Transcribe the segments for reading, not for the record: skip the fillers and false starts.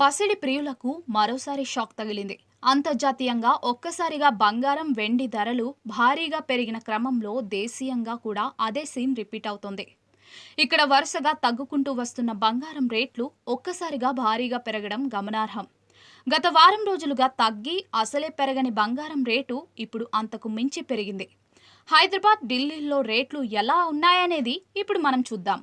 పసిడి ప్రియులకు మరోసారి షాక్ తగిలింది. అంతర్జాతీయంగా ఒక్కసారిగా బంగారం, వెండి ధరలు భారీగా పెరిగిన క్రమంలో దేశీయంగా కూడా అదే సీన్ రిపీట్ అవుతోంది. ఇక్కడ వరుసగా తగ్గుకుంటూ వస్తున్న బంగారం రేట్లు ఒక్కసారిగా భారీగా పెరగడం గమనార్హం. గత వారం రోజులుగా తగ్గి అసలే పెరగని బంగారం రేటు ఇప్పుడు అంతకు మించి పెరిగింది. హైదరాబాద్, ఢిల్లీలో రేట్లు ఎలా ఉన్నాయనేది ఇప్పుడు మనం చూద్దాం.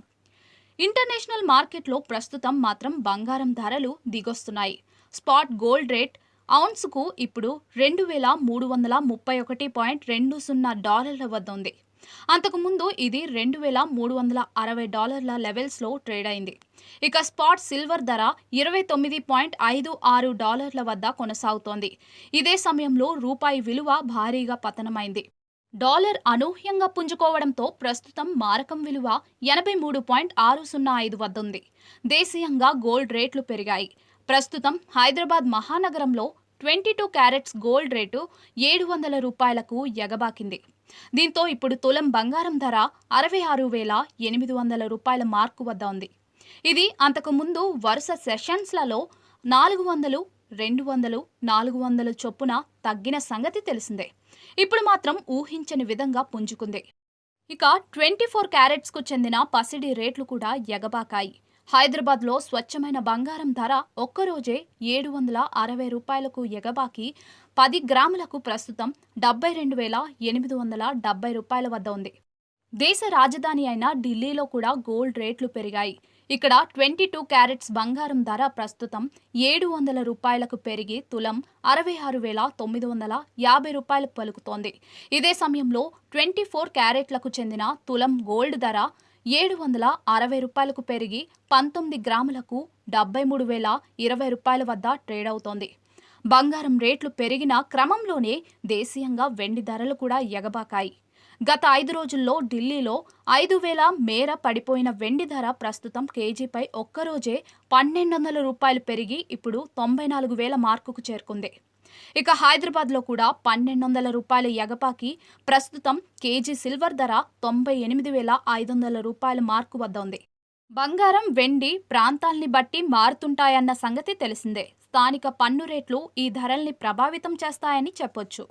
ఇంటర్నేషనల్ మార్కెట్లో ప్రస్తుతం మాత్రం బంగారం ధరలు దిగొస్తున్నాయి. స్పాట్ గోల్డ్ రేట్ ఔన్స్కు ఇప్పుడు $2,331.20 వద్ద ఉంది. అంతకుముందు ఇది $2,360 లెవెల్స్లో ట్రేడ్ అయింది. ఇక స్పాట్ సిల్వర్ ధర $29.56 వద్ద కొనసాగుతోంది. ఇదే సమయంలో రూపాయి విలువ భారీగా పతనమైంది. డాలర్ అనూహ్యంగా పుంజుకోవడంతో ప్రస్తుతం మారకం విలువ 83.605 వద్ద ఉంది. దేశీయంగా గోల్డ్ రేట్లు పెరిగాయి. ప్రస్తుతం హైదరాబాద్ మహానగరంలో 22 క్యారెట్స్ గోల్డ్ రేటు $700కు ఎగబాకింది. దీంతో ఇప్పుడు తులం బంగారం ధర $66,800 మార్కు వద్ద ఉంది. ఇది అంతకుముందు వరుస సెషన్స్లలో 400, 200, 400 చొప్పున తగ్గిన సంగతి తెలిసిందే. ఇప్పుడు మాత్రం ఊహించని విధంగా పుంజుకుంది. ఇక 24 క్యారెట్స్కు చెందిన పసిడి రేట్లు కూడా ఎగబాకాయి. హైదరాబాద్లో స్వచ్ఛమైన బంగారం ధర ఒక్కరోజే $760కు ఎగబాకి 10 గ్రాములకు ప్రస్తుతం $72,870 వద్ద ఉంది. దేశ రాజధాని అయిన ఢిల్లీలో కూడా గోల్డ్ రేట్లు పెరిగాయి. ఇక్కడ 22 క్యారెట్స్ బంగారం ధర ప్రస్తుతం $700కు పెరిగి తులం $66,950 పలుకుతోంది. ఇదే సమయంలో 24 క్యారెట్లకు చెందిన తులం గోల్డ్ ధర $760కు పెరిగి 19 గ్రాములకు $73,020 వద్ద ట్రేడ్ అవుతోంది. బంగారం రేట్లు పెరిగిన క్రమంలోనే దేశీయంగా వెండి ధరలు కూడా ఎగబాకాయి. గత 5 రోజుల్లో ఢిల్లీలో 5,000 మేర పడిపోయిన వెండి ధర ప్రస్తుతం కేజీపై ఒక్కరోజే $1,200 పెరిగి ఇప్పుడు 94,000 మార్కుకు చేరుకుంది. ఇక హైదరాబాద్లో కూడా $1,200 ఎగపాకి ప్రస్తుతం కేజీ సిల్వర్ ధర $98,500 మార్కు వద్ద ఉంది. బంగారం, వెండి ప్రాంతాల్ని బట్టి మారుతుంటాయన్న సంగతి తెలిసిందే. స్థానిక పన్ను రేట్లు ఈ ధరల్ని ప్రభావితం చేస్తాయని చెప్పొచ్చు.